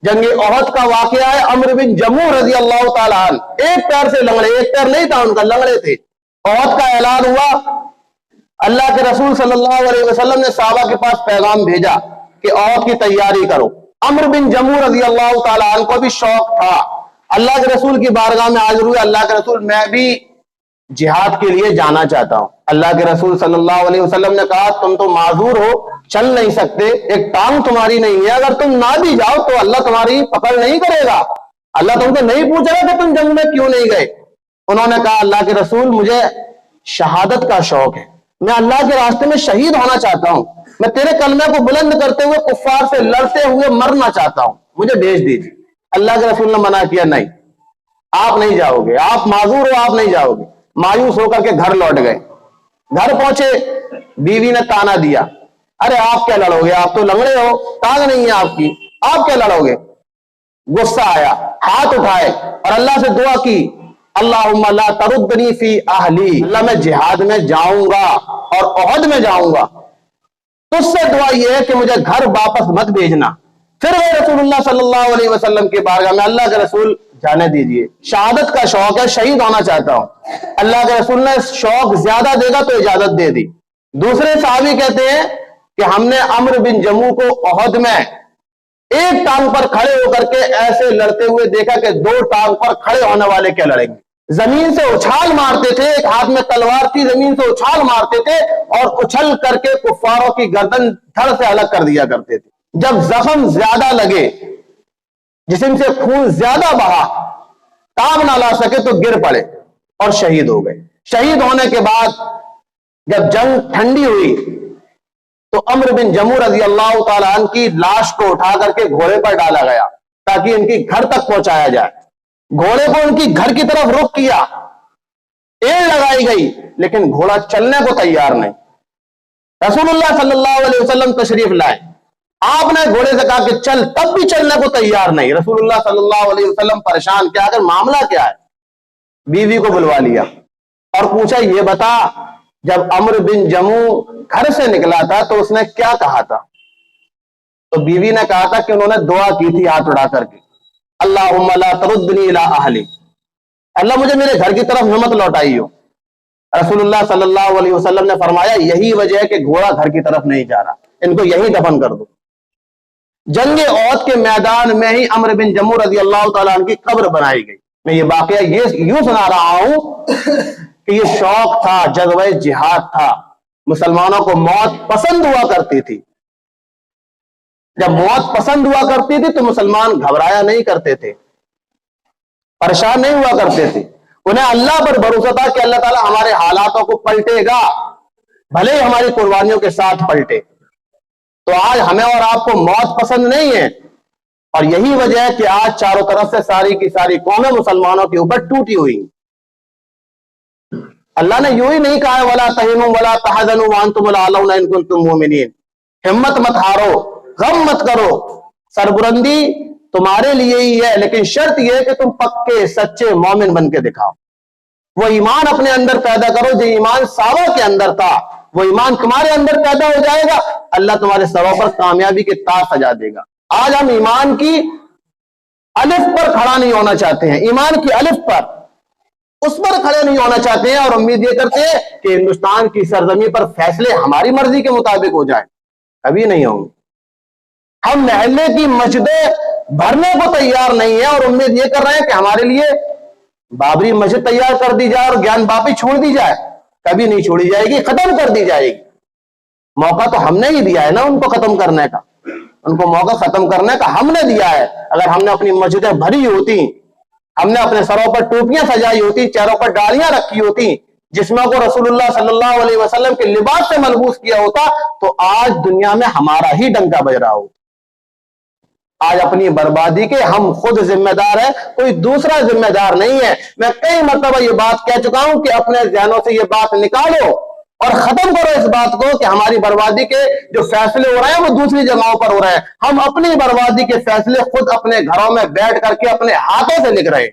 जंग ओहद का वाकया है। अम्र बिन जमूह रजी अल्लाह ताला अन्हु एक पैर से लंगड़े, एक पैर नहीं था उनका, लंगड़े थे। ओहद का ऐलान हुआ, अल्लाह के रसूल सल्लल्लाहु अलैहि वसल्लम ने साहबा के पास पैगाम भेजा कि ओहद की तैयारी करो। अम्र बिन जमूह रजी अल्लाह ताला अन्हु को भी शौक था, अल्लाह के रसूल की बारगाह में हाजिर हुए, अल्लाह के रसूल मैं भी जिहाद के लिए जाना चाहता हूं। अल्लाह के रसूल सल्लल्लाहु अलैहि वसल्लम ने कहा तुम तो माजूर हो, चल नहीं सकते, एक टांग तुम्हारी नहीं है, अगर तुम ना भी जाओ तो अल्लाह तुम्हारी पकड़ नहीं करेगा। अल्लाह तुमसे नहीं पूछेगा कि तुम जंग में क्यों नहीं गए। उन्होंने कहा अल्लाह के रसूल मुझे शहादत का शौक है, मैं अल्लाह के रास्ते में शहीद होना चाहता हूं, मैं तेरे कलमे को बुलंद करते हुए कुफ्फार से लड़ते हुए मरना चाहता हूं, मुझे भेज दीजिए। अल्लाह के रसूल ने मना किया, नहीं आप नहीं जाओगे, आप माजूर हो, आप नहीं जाओगे। मायूस होकर के घर लौट गए। घर पहुंचे, बीवी ने ताना दिया, अरे आप क्या लड़ोगे, आप तो लंगड़े हो, टांग नहीं है आपकी, आप क्या लड़ोगे। गुस्सा आया, हाथ उठाए और अल्लाह से दुआ की, अल्लाहुम्मा ला तरुद्दनी फी अहली, अल्लाह मैं जिहाद में जाऊंगा और ओहद में जाऊंगा, तुझसे दुआ यह है कि मुझे घर वापस मत भेजना। फिर वह रसूलुल्लाह सल्लल्लाहु अलैहि वसल्लम के बारगाह में, अल्लाह के रसूल जाने दीजिए, शहादत का शौक है, शहीद होना चाहता हूं। अल्लाह के रसूल ने शौक ज्यादा देगा तो इजाजत दे दी। दूसरे साहबी कहते हैं कि हमने अम्र बिन जमूह को ओहद में एक टांग पर खड़े होकर के ऐसे लड़ते हुए देखा कि दो टांग पर खड़े होने वाले क्या लड़ेंगे। जमीन से उछाल मारते थे, एक हाथ में तलवार थी, जमीन से उछाल मारते थे और उछल करके कुफ्फारों की गर्दन धड़ से अलग कर दिया करते थे। जब जख्म ज्यादा लगे, जिस्म से खून ज्यादा बहा, काम ना ला सके तो गिर पड़े और शहीद हो गए। शहीद होने के बाद जब जंग ठंडी हुई तो अम्र बिन जमूह रजी अल्लाह ताला अन्हु की लाश को उठा करके घोड़े पर डाला गया ताकि इनकी घर तक पहुंचाया जाए। घोड़े को उनकी घर की तरफ रुख किया, एड़ लगाई गई, लेकिन घोड़ा चलने को तैयार नहीं। रसूलुल्लाह सल्लल्लाहु अलैहि वसल्लम तशरीफ लाए, आपने घोड़े से कहा कि चल, तब भी चलने को तैयार नहीं। रसूलुल्लाह सल्लल्लाहु अलैहि वसल्लम परेशान, क्या अगर मामला क्या है। बीवी को बुलवा लिया और पूछा ये बता जब अम्र बिन जमूह घर से निकला था तो उसने क्या कहा था। तो बीवी ने कहा था कि उन्होंने दुआ की थी हाथ उड़ा करके, अल्लाहुम्मा ला तरुद्दनी इला अहली, अल्लाह मुझे मेरे घर की तरफ हिम्मत लौटाई हो। रसूलुल्लाह सल्लल्लाहु अलैहि वसल्लम ने फरमाया यही वजह है कि घोड़ा घर की तरफ नहीं जा रहा, इनको यही दफन कर दो। जंगे ओहद के मैदान में ही अम्र बिन जमूह रजी अल्लाह ताला अन्हु की कब्र बनाई गई। मैं ये वाकया ये यूं सुना रहा हूं कि ये शौक था, जज़्बे जिहाद था। मुसलमानों को मौत पसंद हुआ करती थी। जब मौत पसंद हुआ करती थी तो मुसलमान घबराया नहीं करते थे, परेशान नहीं हुआ करते थे। उन्हें अल्लाह पर भरोसा था कि अल्लाह ताला हमारे हालातों को पलटेगा, भले ही हमारी कुर्बानियों के साथ पलटे। तो आज हमें और आपको मौत पसंद नहीं है और यही वजह है कि आज चारों तरफ से सारी की सारी कौमें मुसलमानों के ऊपर टूटी हुई। अल्लाह ने यूं ही नहीं कहा है वला तहिनु वला तहज़नु व अंतुमुल आलौना इन कुंतुम मुमिनीन, हिम्मत मत हारो, गम मत करो, सरबुलंदी तुम्हारे लिए ही है, लेकिन शर्त यह है कि तुम पक्के सच्चे मोमिन बन के दिखाओ। वो ईमान अपने अंदर पैदा करो जो ईमान सावा के अंदर था, वो ईमान तुम्हारे अंदर पैदा हो जाएगा, अल्लाह तुम्हारे सरों पर कामयाबी के ताज सजा देगा। आज हम ईमान की अलिफ पर खड़ा नहीं होना चाहते हैं, ईमान की अलिफ पर उस पर खड़े नहीं होना चाहते हैं और उम्मीद ये करते हैं कि हिंदुस्तान की सरजमी पर फैसले हमारी मर्जी के मुताबिक हो जाए। कभी नहीं होंगे। हम महल्ले की मस्जिदें भरने को तैयार नहीं है और उम्मीद ये कर रहे हैं कि हमारे लिए बाबरी मस्जिद तैयार कर दी जाए और ज्ञान बापी छोड़ दी जाए। कभी नहीं छोड़ी जाएगी, खत्म कर दी जाएगी। मौका तो हमने ही दिया है ना उनको खत्म करने का, उनको मौका खत्म करने का हमने दिया है। अगर हमने अपनी मस्जिदें भरी होती, हमने अपने सरों पर टोपियां सजाई होती, चेहरों पर डालियां रखी होती, जिस्मों को रसूलुल्लाह सल्लल्लाहु अलैहि वसल्लम के लिबास से मलबूस किया होता, तो आज दुनिया में हमारा ही डंका बज रहा हो। आज अपनी बर्बादी के हम खुद जिम्मेदार हैं, कोई दूसरा जिम्मेदार नहीं है। मैं कई मरतबा ये बात कह चुका हूं कि अपने ज़हनों से ये बात निकालो और खत्म करो इस बात को कि हमारी बर्बादी के जो फैसले हो रहे हैं वो दूसरी जगहों पर हो रहे हैं। हम अपनी बर्बादी के फैसले खुद अपने घरों में बैठ करके अपने हाथों से लिख रहे हैं।